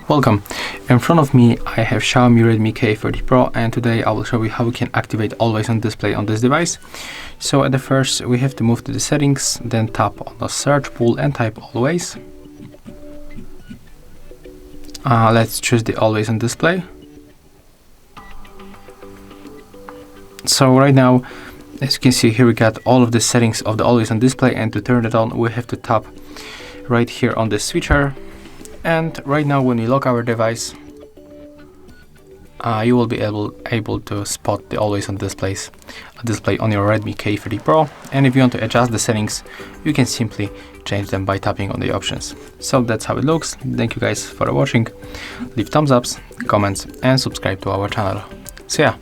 Welcome. In front of me I have Xiaomi Redmi K30 Pro, and today I will show you how we can activate always on display on this device. So at the first we have to move to the settings, then tap on the search pool and type always. Let's choose the always on display. So right now, as you can see here, we got all of the settings of the always on display, and to turn it on we have to tap right here on the switcher. And right now when we lock our device, you will be able to spot the always on display on your Redmi K30 Pro. And if you want to adjust the settings, you can simply change them by tapping on the options. So that's how it looks. Thank you guys for watching. Leave thumbs ups, comments and subscribe to our channel. See ya!